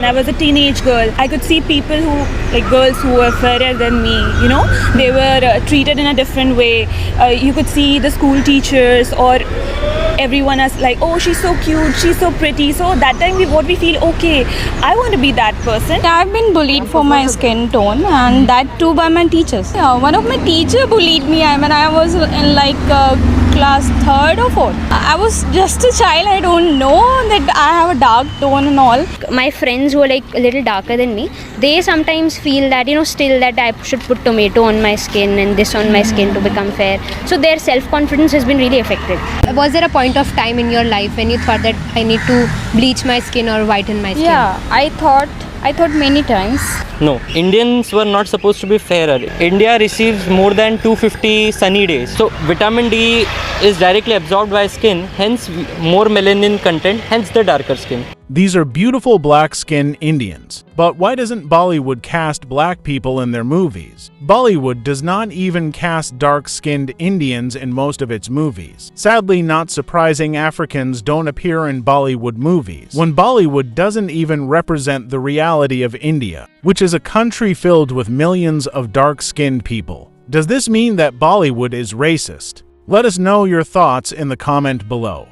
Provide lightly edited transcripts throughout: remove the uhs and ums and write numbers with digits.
When I was a teenage girl, I could see people girls who were fairer than me, they were treated in a different way. You could see the school teachers or everyone as like, oh, she's so cute, she's so pretty. So that time we feel, okay, I want to be that person. I've been bullied for my skin tone, and that too by my teachers. One of my teacher bullied me. I was in class 3rd or 4th. I was just a child. I don't know that I have a dark tone and all. My friends who are a little darker than me, they sometimes feel that still that I should put tomato on my skin and this on my skin to become fair. So their self-confidence has been really affected. Was there a point of time in your life when you thought that I need to bleach my skin or whiten my skin? Yeah, I thought many times. No, Indians were not supposed to be fairer. India receives more than 250 sunny days. So vitamin D is directly absorbed by skin, hence more melanin content, hence the darker skin. These are beautiful black-skinned Indians. But why doesn't Bollywood cast black people in their movies? Bollywood does not even cast dark-skinned Indians in most of its movies. Sadly, not surprising, Africans don't appear in Bollywood movies, when Bollywood doesn't even represent the reality of India, which is a country filled with millions of dark-skinned people. Does this mean that Bollywood is racist? Let us know your thoughts in the comment below.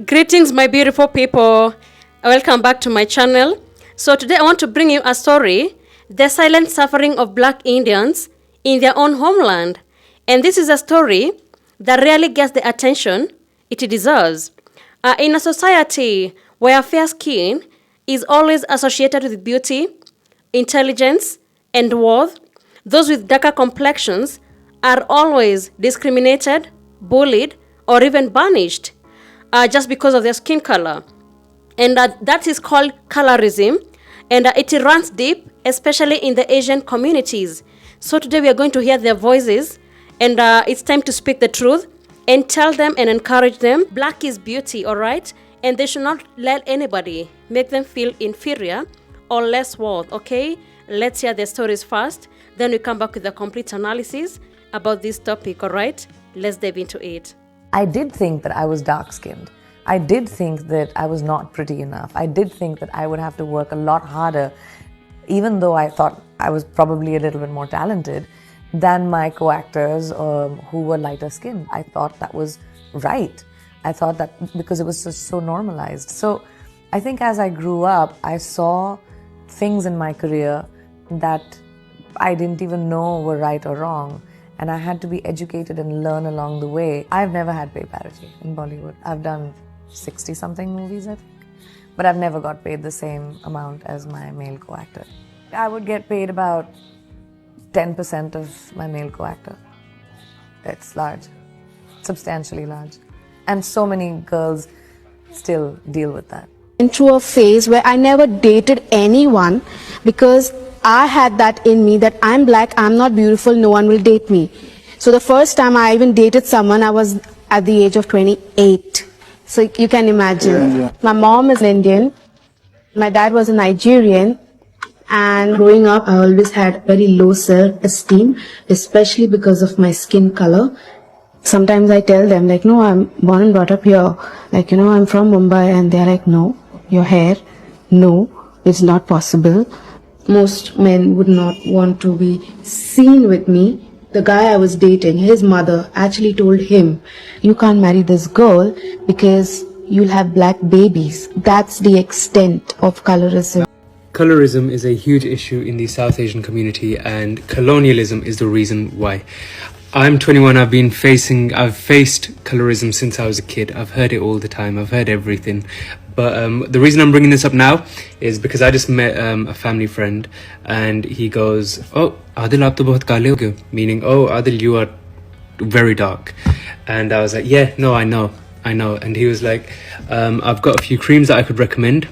Greetings, my beautiful people. Welcome back to my channel. So today I want to bring you a story, the silent suffering of black Indians in their own homeland. And this is a story that rarely gets the attention it deserves. In a society where fair skin is always associated with beauty, intelligence, and worth, those with darker complexions are always discriminated, bullied, or even banished just because of their skin color. And that is called colorism, and it runs deep, especially in the Asian communities. So today we are going to hear their voices, and it's time to speak the truth and tell them and encourage them. Black is beauty, all right? And they should not let anybody make them feel inferior or less worth, okay? Let's hear their stories first, then we come back with a complete analysis about this topic, all right? Let's dive into it. I did think that I was dark-skinned. I did think that I was not pretty enough. I did think that I would have to work a lot harder, even though I thought I was probably a little bit more talented than my co-actors who were lighter skinned. I thought that was right. I thought that because it was just so normalized. So I think as I grew up, I saw things in my career that I didn't even know were right or wrong. And I had to be educated and learn along the way. I've never had pay parity in Bollywood. I've done 60-something movies, I think. But I've never got paid the same amount as my male co-actor. I would get paid about 10% of my male co-actor. It's large, substantially large. And so many girls still deal with that. Into a phase where I never dated anyone because I had that in me that I'm black, I'm not beautiful, no one will date me. So the first time I even dated someone, I was at the age of 28. So you can imagine. Yeah. My mom is Indian, my dad was a Nigerian, and growing up I always had very low self-esteem, especially because of my skin color. Sometimes I tell them no, I'm born and brought up here, I'm from Mumbai, and they're like, no, your hair, no, it's not possible. Most men would not want to be seen with me. The guy I was dating, his mother actually told him, you can't marry this girl because you'll have black babies. That's the extent of colorism. Colorism is a huge issue in the South Asian community, and colonialism is the reason why. I'm 21, I've faced colorism since I was a kid. I've heard it all the time, I've heard everything. But the reason I'm bringing this up now is because I just met a family friend, and he goes, oh, Adil, aap to bahut kale ho gaye, meaning, oh, Adil, you are very dark. And I was like, yeah, no, I know. And he was like, I've got a few creams that I could recommend.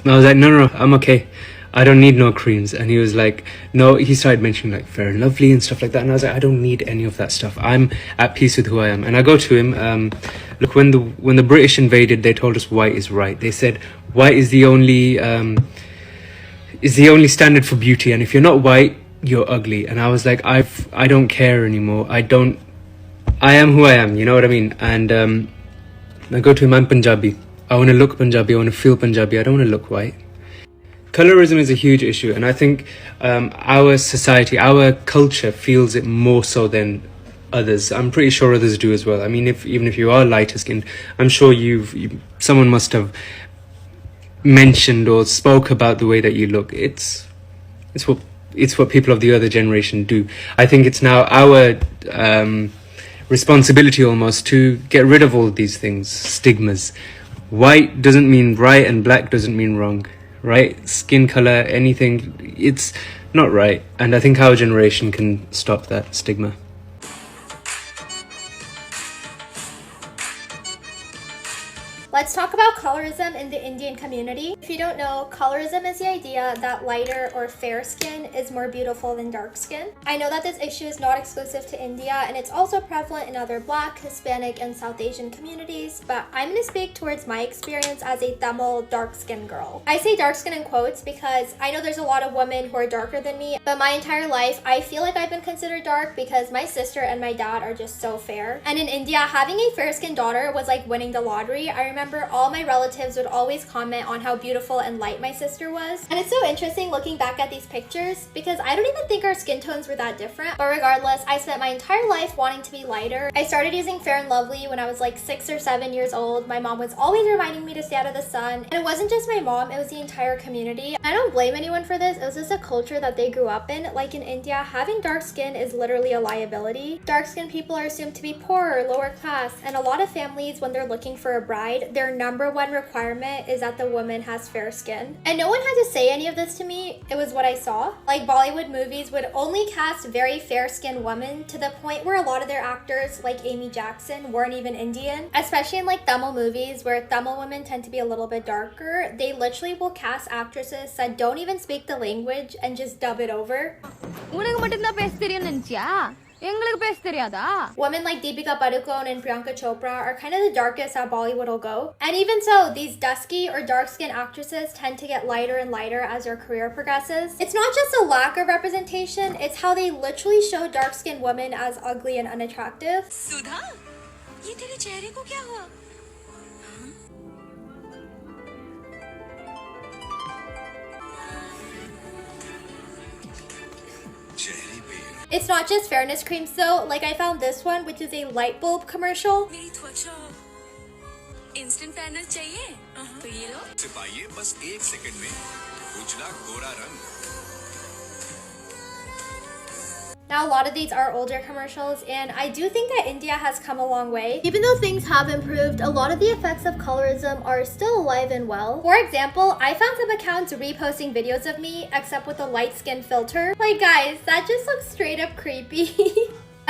And I was like, no, I'm okay. I don't need no creams. And he was like, no, he started mentioning Fair and Lovely and stuff like that. And I was like, I don't need any of that stuff. I'm at peace with who I am. And I go to him, look, when the British invaded, they told us white is right. They said white is the only standard for beauty. And if you're not white, you're ugly. And I was like, I don't care anymore. I am who I am, you know what I mean? And I go to him, I'm Punjabi. I want to look Punjabi, I want to feel Punjabi. I don't want to look white. Colorism is a huge issue, and I think our society, our culture feels it more so than others. I'm pretty sure others do as well. I mean, even if you are lighter skinned, I'm sure someone must have mentioned or spoke about the way that you look. It's what people of the other generation do. I think it's now our responsibility almost to get rid of all these things, stigmas. White doesn't mean right and black doesn't mean wrong, right? Skin color, anything, it's not right. And I think our generation can stop that stigma. Let's talk about colorism in the Indian community. If you don't know, colorism is the idea that lighter or fair skin is more beautiful than dark skin. I know that this issue is not exclusive to India, and it's also prevalent in other Black, Hispanic, and South Asian communities, but I'm going to speak towards my experience as a Tamil dark-skinned girl. I say dark skin in quotes because I know there's a lot of women who are darker than me, but my entire life I feel like I've been considered dark because my sister and my dad are just so fair. And in India, having a fair-skinned daughter was like winning the lottery. I remember all my relatives would always comment on how beautiful and light my sister was. And it's so interesting looking back at these pictures because I don't even think our skin tones were that different. But regardless, I spent my entire life wanting to be lighter. I started using Fair and Lovely when I was like 6 or 7 years old. My mom was always reminding me to stay out of the sun. And it wasn't just my mom, it was the entire community. I don't blame anyone for this. It was just a culture that they grew up in. Like in India, having dark skin is literally a liability. Dark skinned people are assumed to be poor or lower class. And a lot of families, when they're looking for a bride, their number one requirement is that the woman has fair skin. And no one had to say any of this to me. It was what I saw. Like Bollywood movies would only cast very fair-skinned women to the point where a lot of their actors, like Amy Jackson, weren't even Indian. Especially in like Tamil movies where Tamil women tend to be a little bit darker. They literally will cast actresses that don't even speak the language and just dub it over. Women like Deepika Padukone and Priyanka Chopra are kind of the darkest that Bollywood will go. And even so, these dusky or dark-skinned actresses tend to get lighter and lighter as their career progresses. It's not just a lack of representation, it's how they literally show dark-skinned women as ugly and unattractive. Sudha, ye tere chehre ko kya hua? It's not just fairness creams though, like I found this one, which is a light bulb commercial. Instant fairness चाहिए? तो ये लो। सिपाहिए बस 1 second में उजला गोरा रंग। Now a lot of these are older commercials, and I do think that India has come a long way. Even though things have improved, a lot of the effects of colorism are still alive and well. For example, I found some accounts reposting videos of me, except with a light skin filter. Like guys, that just looks straight up creepy.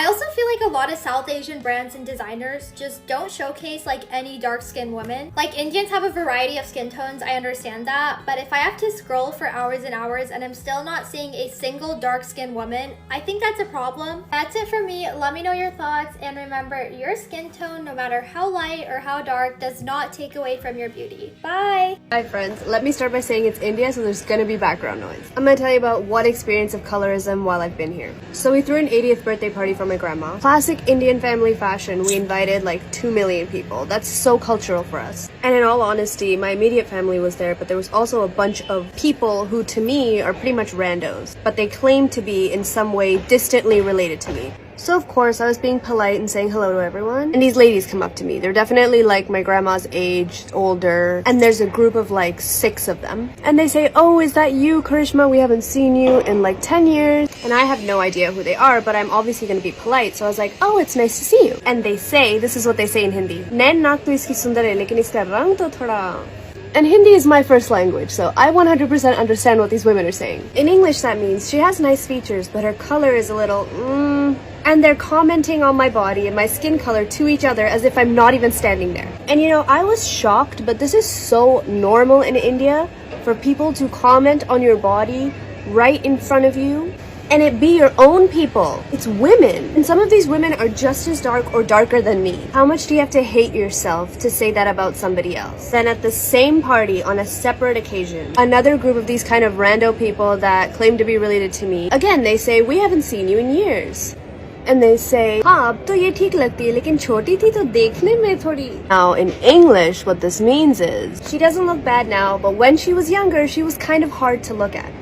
I also feel like a lot of South Asian brands and designers just don't showcase like any dark-skinned women. Like Indians have a variety of skin tones, I understand that, but if I have to scroll for hours and hours and I'm still not seeing a single dark-skinned woman, I think that's a problem. That's it for me. Let me know your thoughts, and remember, your skin tone, no matter how light or how dark, does not take away from your beauty. Bye! Hi friends, let me start by saying it's India, so there's gonna be background noise. I'm gonna tell you about one experience of colorism while I've been here. So we threw an 80th birthday party for my grandma. Classic Indian family fashion, we invited like 2 million people. That's so cultural for us. And in all honesty, my immediate family was there, but there was also a bunch of people who to me are pretty much randos, but they claim to be in some way distantly related to me. So of course I was being polite and saying hello to everyone, and these ladies come up to me. They're definitely like my grandma's age, older, and there's a group of like 6 of them. And they say, "Oh, is that you, Karishma? We haven't seen you in like 10 years." And I have no idea who they are, but I'm obviously going to be polite, so I was like, "Oh, it's nice to see you." And they say, this is what they say in Hindi, "Nain naak to iski sundar hai, lekin iska rang to thoda..." And Hindi is my first language, so I 100% understand what these women are saying. In English that means, "She has nice features, but her color is a little, And they're commenting on my body and my skin color to each other as if I'm not even standing there. And you know, I was shocked, but this is so normal in India for people to comment on your body right in front of you. And it be your own people. It's women. And some of these women are just as dark or darker than me. How much do you have to hate yourself to say that about somebody else? Then at the same party, on a separate occasion, another group of these kind of rando people that claim to be related to me, again, they say, "We haven't seen you in years." and they say, हाँ अब तो ये ठीक लगती है लेकिन छोटी थी तो देखने में थोड़ी. Now in English, what this means is she doesn't look bad now, but when she was younger, she was kind of hard to look at.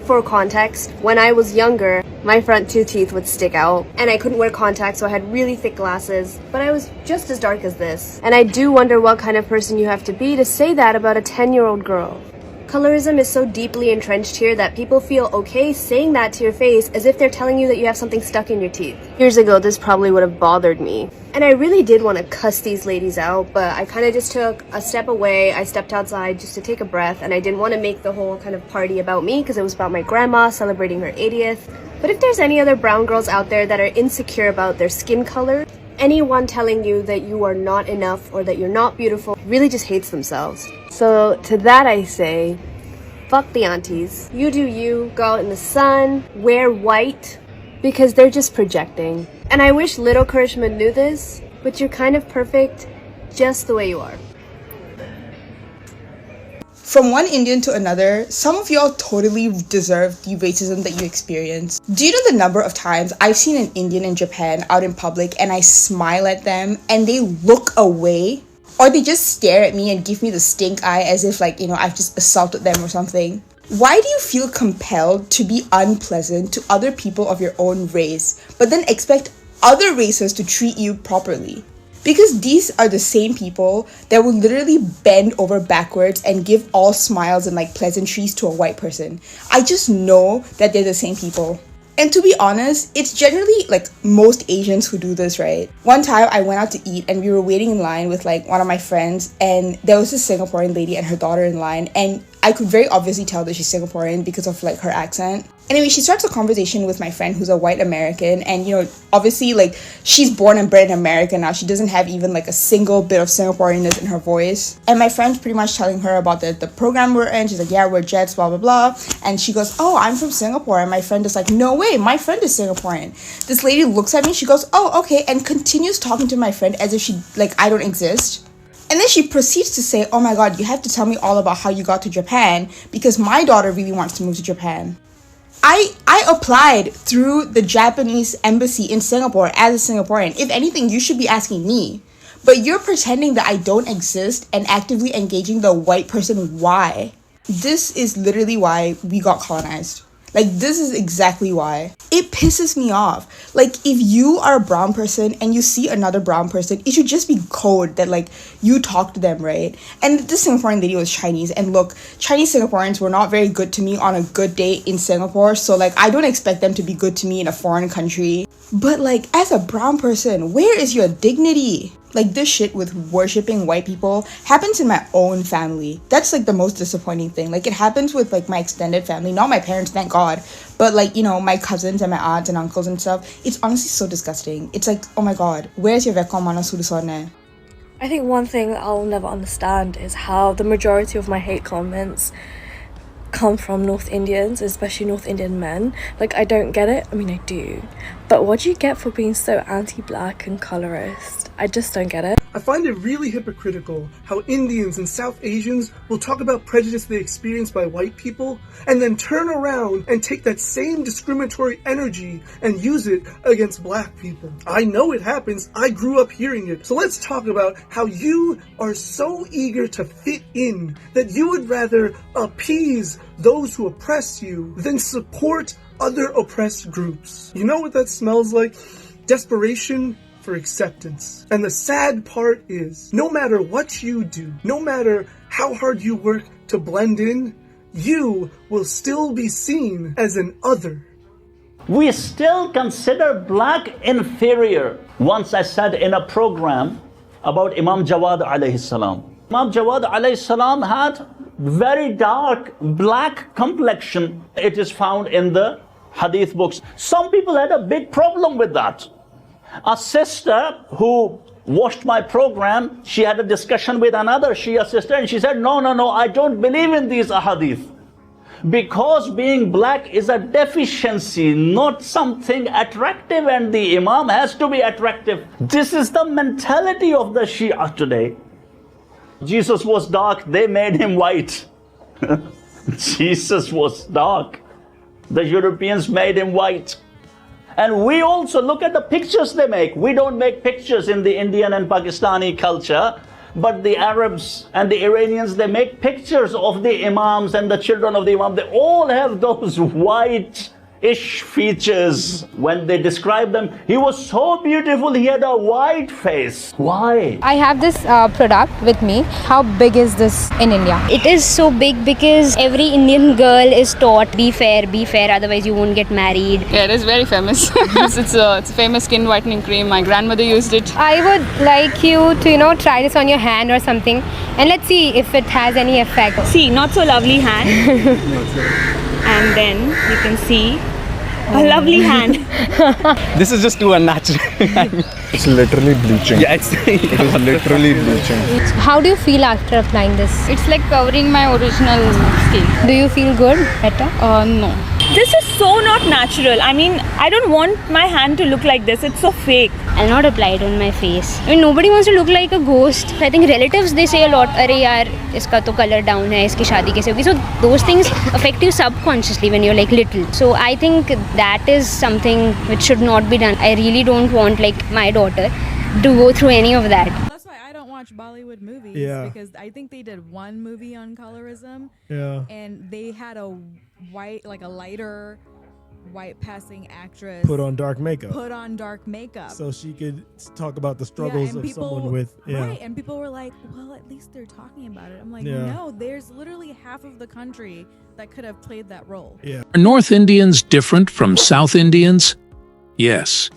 For context, when I was younger, my front two teeth would stick out and I couldn't wear contacts, so I had really thick glasses, but I was just as dark as this. And I do wonder what kind of person you have to be to say that about a 10-year-old girl. Colorism is so deeply entrenched here that people feel okay saying that to your face as if they're telling you that you have something stuck in your teeth. Years ago, this probably would have bothered me. And I really did want to cuss these ladies out, but I kind of just took a step away. I stepped outside just to take a breath, and I didn't want to make the whole kind of party about me because it was about my grandma celebrating her 80th. But if there's any other brown girls out there that are insecure about their skin color, anyone telling you that you are not enough or that you're not beautiful really just hates themselves. So to that I say, fuck the aunties. You do you, go out in the sun, wear white, because they're just projecting. And I wish little Karishma knew this, but you're kind of perfect just the way you are. From one Indian to another, some of y'all totally deserve the racism that you experience. Do you know the number of times I've seen an Indian in Japan out in public and I smile at them and they look away? Or they just stare at me and give me the stink eye as if like, I've just assaulted them or something. Why do you feel compelled to be unpleasant to other people of your own race, but then expect other races to treat you properly? Because these are the same people that will literally bend over backwards and give all smiles and like pleasantries to a white person. I just know that they're the same people. And to be honest, it's generally like most Asians who do this, right? One time I went out to eat and we were waiting in line with like one of my friends, and there was this Singaporean lady and her daughter in line, and I could very obviously tell that she's Singaporean because of like her accent. Anyway, she starts a conversation with my friend who's a white American, and obviously like she's born and bred in America now. She doesn't have even like a single bit of Singaporeanness in her voice. And my friend's pretty much telling her about the program we're in. She's like, yeah, we're Jets, blah, blah, blah. And she goes, oh, I'm from Singapore. And my friend is like, no way, my friend is Singaporean. This lady looks at me, she goes, oh, okay, and continues talking to my friend as if I don't exist. And then she proceeds to say, oh my god, you have to tell me all about how you got to Japan because my daughter really wants to move to Japan. I applied through the Japanese embassy in Singapore as a Singaporean. If anything, you should be asking me. But you're pretending that I don't exist and actively engaging the white person why. This is literally why we got colonized. Like, this is exactly why. It pisses me off. Like, if you are a brown person and you see another brown person, it should just be code that, like, you talk to them, right? And this Singaporean lady was Chinese. And look, Chinese Singaporeans were not very good to me on a good day in Singapore. So, like, I don't expect them to be good to me in a foreign country. But, like, as a brown person, where is your dignity? Like, this shit with worshipping white people happens in my own family. That's, like, the most disappointing thing. Like, it happens with, like, my extended family. Not my parents, thank God. But, like, my cousins and my aunts and uncles and stuff. It's honestly so disgusting. It's like, oh my god, where's your vekkom mana sudusorne? I think one thing I'll never understand is how the majority of my hate comments come from North Indians, especially North Indian men. Like, I don't get it. I mean, I do. But what do you get for being so anti-black and colorist? I just don't get it. I find it really hypocritical how Indians and South Asians will talk about prejudice they experience by white people and then turn around and take that same discriminatory energy and use it against black people. I know it happens. I grew up hearing it. So let's talk about how you are so eager to fit in that you would rather appease those who oppress you than support other oppressed groups. You know what that smells like? Desperation for acceptance. And the sad part is, no matter what you do, no matter how hard you work to blend in, you will still be seen as an other. We still consider black inferior. Once I said in a program about Imam Jawad alayhi salam. Imam Jawad alayhi salam had very dark black complexion. It is found in the hadith books. Some people had a big problem with that. A sister who watched my program, she had a discussion with another Shia sister and she said, no, I don't believe in these ahadith. Because being black is a deficiency, not something attractive, and the Imam has to be attractive. This is the mentality of the Shia today. Jesus was dark, they made him white. Jesus was dark. The Europeans made him white. And we also look at the pictures they make. We don't make pictures in the Indian and Pakistani culture, but the Arabs and the Iranians, they make pictures of the imams and the children of the imam. They all have those white-ish features. When they describe them, he was so beautiful, he had a white face. Why? I have this product with me. How big is this in India? It is so big because every Indian girl is taught be fair, otherwise you won't get married. Yeah, it is very famous. It's a famous skin whitening cream. My grandmother used it. I would like you to, try this on your hand or something, and let's see if it has any effect. See, not so lovely hand. And then you can see a lovely hand. This is just too unnatural. It's literally bleaching. Yeah, it is literally bleaching. How do you feel after applying this? It's like covering my original skin. Do you feel good? Better? No. This is so not natural. I mean, I don't want my hand to look like this. It's so fake. I'll not apply it on my face. I mean, nobody wants to look like a ghost. I think relatives, they say a lot, "Arey yaar, iska to color down hai, iski shaadi kaise hogi." So those things affect you subconsciously when you're like little. So I think that is something which should not be done. I really don't want like my daughter to go through any of that. That's why I don't watch Bollywood movies. Yeah. Because I think they did one movie on colorism. Yeah. And they had a white, like a lighter white passing actress Put on dark makeup. put on dark makeup. So she could talk about the struggles and of someone with. Yeah. Right, and people were like, well, at least they're talking about it. I'm like, Yeah. no, there's literally half of the country that could have played that role. Yeah. Are North Indians different from South Indians? Yes.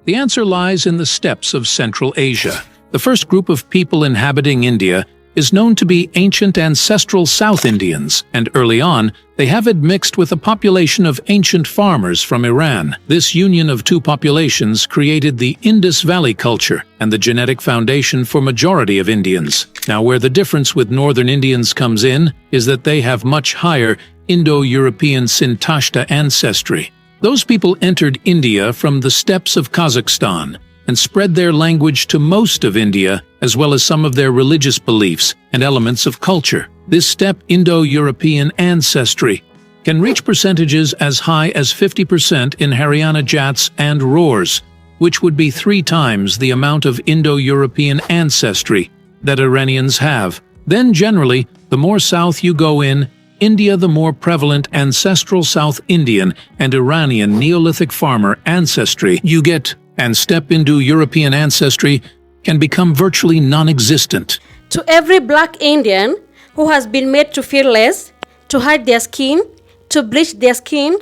The answer lies in the steppes of Central Asia. The first group of people inhabiting India is known to be ancient ancestral South Indians, and early on, they have admixed with a population of ancient farmers from Iran. This union of two populations created the Indus Valley culture and the genetic foundation for majority of Indians. Now, where the difference with Northern Indians comes in is that they have much higher Indo-European Sintashta ancestry. Those people entered India from the steppes of Kazakhstan and spread their language to most of India, as well as some of their religious beliefs and elements of culture. This steppe Indo-European ancestry can reach percentages as high as 50% in Haryana Jats and Roars, which would be 3 times the amount of Indo-European ancestry that Iranians have. Then generally, the more south you go in India, the more prevalent ancestral South Indian and Iranian Neolithic farmer ancestry you get, and steppe Indo-European ancestry can become virtually non-existent. To every black Indian who has been made to feel less, to hide their skin, to bleach their skin,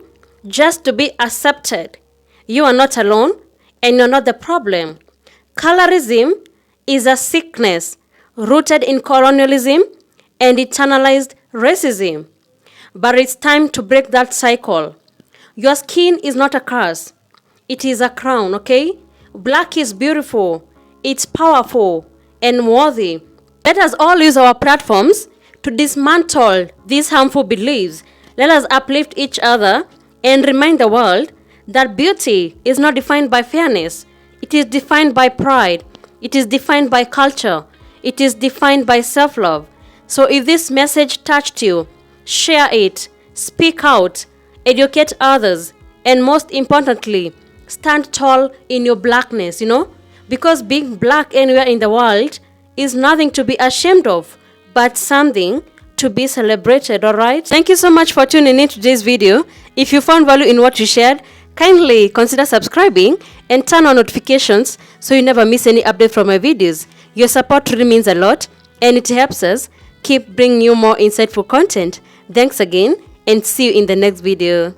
just to be accepted, you are not alone and you're not the problem. Colorism is a sickness rooted in colonialism and internalized racism. But it's time to break that cycle. Your skin is not a curse. It is a crown, okay? Black is beautiful, it's powerful and worthy. Let us all use our platforms to dismantle these harmful beliefs. Let us uplift each other and remind the world that beauty is not defined by fairness. It is defined by pride. It is defined by culture. It is defined by self-love. So if this message touched you, share it, speak out, educate others, and most importantly, stand tall in your blackness, because being black anywhere in the world is nothing to be ashamed of, but something to be celebrated, alright? Thank you so much for tuning in to today's video. If you found value in what you shared, kindly consider subscribing and turn on notifications so you never miss any update from my videos. Your support really means a lot and it helps us keep bringing you more insightful content. Thanks again and see you in the next video.